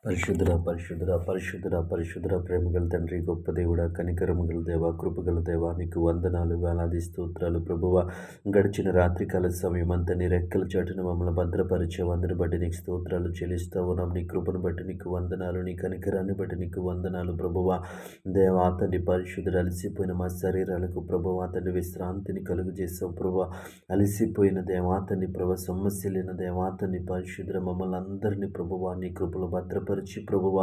పరిశుద్ధుడ పరిశుద్ధుడ పరిశుద్ధుడ పరిశుద్ధుడ ప్రేమగల తండ్రి, గొప్ప దేవుడా, కనికరముగల దేవ, కృపగల దేవ, నీకు వందనాలు, వేలాది స్తోత్రాలు ప్రభువ. గడిచిన రాత్రికాల సమయం అంతా నీ రెక్కల చాటున మమ్మల్ని భద్రపరిచే వందను బట్టి నీకు స్తోత్రాలు చెల్లిస్తా ఉన్నాం. నీ కృపను బట్టి నీకు వందనాలు, నీ కనికరాన్ని బట్టి నీకు వందనాలు ప్రభువ. దేవా తండ్రి పరిశుద్ధుడు, అలసిపోయిన మా శరీరాలకు ప్రభువ తండ్రి విశ్రాంతిని కలుగు చేసావు ప్రభువ. అలసిపోయిన దేవాతని ప్రభు, సమస్యలైన దేవాతని పరిశుద్ధుడ మమ్మల్ని అందరినీ ప్రభువ నీ కృపలో భద్రపరిచి ప్రభువ,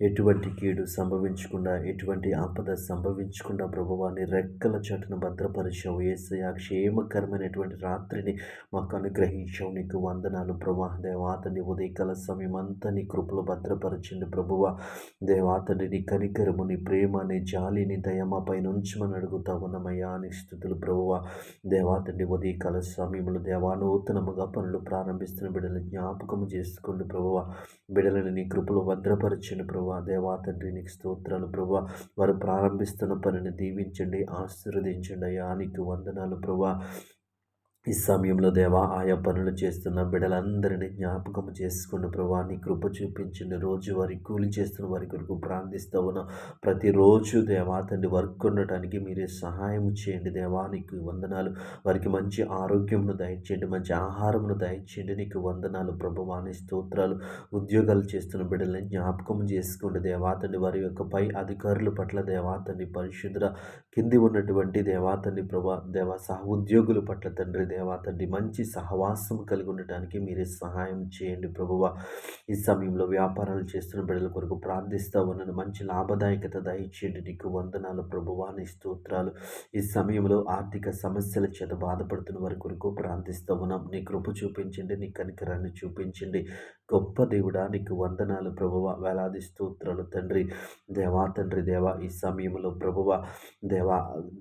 ఎటువంటి కీడు సంభవించకుండా, ఎటువంటి ఆపద సంభవించకుండా ప్రభువ నీ రెక్కల చాటున భద్రపరిచావు. యేసయ్య, క్షేమకరమైనటువంటి రాత్రిని మాకు అనుగ్రహించావు. నీకు వందనాలు ప్రభా. దేవాతని ఉదయకాల సమయం అంతా నీ కృపలో భద్రపరచండి ప్రభువ. దేవాతని నీ కనికరము, నీ ప్రేమ, నీ జాలి, నీ దయ మా పైన ఉంచమని అడుగుతా ఉన్నామయ్యా. నీ స్తుతులు ప్రభువ. దేవాతండి ఉదయకాల సమయంలో దేవా నూతనముగా పనులు ప్రారంభిస్తున్న బిడ్డలను జ్ఞాపకము చేసుకోండి ప్రభువ. బిడ్డలను నీ కృపలో భద్రపరచండి ప్రభువ. దేవా తండ్రి నీకు స్తోత్రాలు ప్రభువ. వారు ప్రారంభిస్తున్న పనిని దీవించండి, ఆశీర్వదించండి అయ్యా. నీకు వందనాలు ప్రభువ. ఈ సమయంలో దేవా ఆయా పనులు చేస్తున్న బిడ్డలందరినీ జ్ఞాపకం చేసుకోండి ప్రభా. నీ కృప చూపించండి. రోజు వారి కూలి చేస్తున్న వారి కొరకు ప్రార్థిస్తూ ఉన్నాం. ప్రతిరోజు దేవా తండ్రి వర్క్ ఉండటానికి మీరే సహాయం చేయండి దేవా. నీకు వందనాలు. వారికి మంచి ఆరోగ్యమును దయచేయండి, మంచి ఆహారమును దయచేయండి. నీకు వందనాలు ప్రభువా. నీ స్తోత్రాలు. ఉద్యోగాలు చేస్తున్న బిడ్డలని జ్ఞాపకం చేసుకోండి దేవా తండ్రి. వారి యొక్క పై అధికారుల పట్ల దేవా తండ్రి పరిశుద్ధ, కింది ఉన్నటువంటి దేవా తండ్రి ప్రభా, దేవా సహ ఉద్యోగుల పట్ల తండ్రి దేవా తండ్రి మంచి సహవాసం కలిగి ఉండటానికి మీరే సహాయం చేయండి ప్రభువ. ఈ సమయంలో వ్యాపారాలు చేస్తున్న బిడ్డల కొరకు ప్రార్థిస్తూ ఉన్నాను. మంచి లాభదాయకత దయచేయండి. నీకు వందనాలు ప్రభువా. నీ స్తోత్రాలు. ఈ సమయంలో ఆర్థిక సమస్యల చేత బాధపడుతున్న వారి కొరకు ప్రార్థిస్తూ ఉన్నాం. నీ కృప చూపించండి, నీ కనికరాన్ని చూపించండి. గొప్ప దేవుడా నీకు వందనాలు ప్రభువ. వేలాది స్తోత్రాలు తండ్రి. దేవా తండ్రి దేవా ఈ సమయంలో ప్రభువ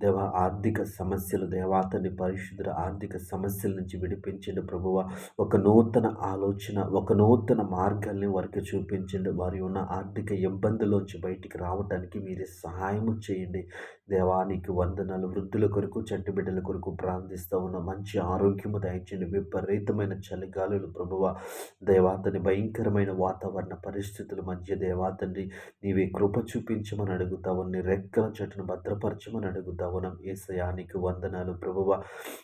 దేవా ఆర్థిక సమస్యలు దేవా తండ్రి పరిశుద్ధ ఆర్థిక సమస్యల నుంచి విడిపించండి ప్రభువ. ఒక నూతన ఆలోచన, ఒక నూతన మార్గాల్ని వారికి చూపించండి. వారి ఉన్న ఆర్థిక ఇబ్బందుల్లోంచి బయటికి రావడానికి మీరే సహాయము చేయండి దేవానికి వందనాలు. వృద్ధుల కొరకు, చంటి బిడ్డల కొరకు ప్రార్థిస్తూ ఉన్న మంచి ఆరోగ్యము దయచేయండి. విపరీతమైన చలిగాలులు ప్రభువ, దేవాతని భయంకరమైన వాతావరణ పరిస్థితుల మధ్య దేవాతండి నీవే కృప చూపించమని అడుగుతా ఉన్నా. రెక్కల చెట్టును భద్రపరచమని అడుగుతా ఉన్నాం. యేసయ్యానికి వందనాలు ప్రభువ.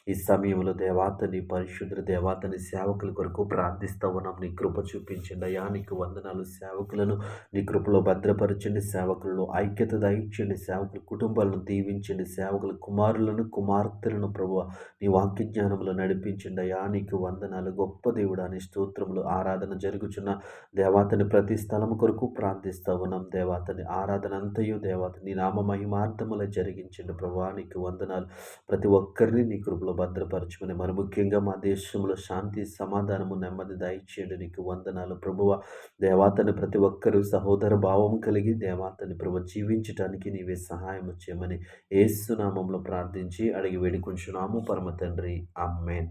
ఈ సమయంలో దేవాతని పరిశుద్ధ దేవాతని సేవకుల కొరకు ప్రార్థిస్తూ ఉన్నాం. నీ కృప చూపించండి అయ్యా. నీకు వందనాలు. సేవకులను నీ కృపలో భద్రపరచండి. సేవకులను ఐక్యత దయచేయండి. సేవకుల కుటుంబాలను దీవించండి. సేవకుల కుమారులను, కుమార్తెలను ప్రభువ నీ వాక్య జ్ఞానంలో నడిపించండి అయ్యా. నీకు వందనాలు. గొప్ప దేవుడా నీ స్తోత్రములు. ఆరాధన జరుగుచున్న దేవాతని ప్రతి స్థలము కొరకు ప్రార్థిస్తూ ఉన్నాం. దేవాతని ఆరాధన అంతయు దేవాత నీ నామ మహిమార్థముల జరిగించండి ప్రభువా. నీకు వందనాలు. ప్రతి ఒక్కరిని నీ కృపలో భద్రపరచమని, మరి ముఖ్యంగా మా దేశంలో శాంతి, సమాధానము, నెమ్మది దయచేయండి. నీకు వందనాలు ప్రభువ. దేవాతని ప్రతి ఒక్కరూ సహోదర భావం కలిగి దేవాతని ప్రభు జీవించటానికి నీవే సహాయం చేయమని యేసు నామములో ప్రార్థించి అడిగి వేడుకొంచున్నాము పరమ తండ్రి. ఆమేన్.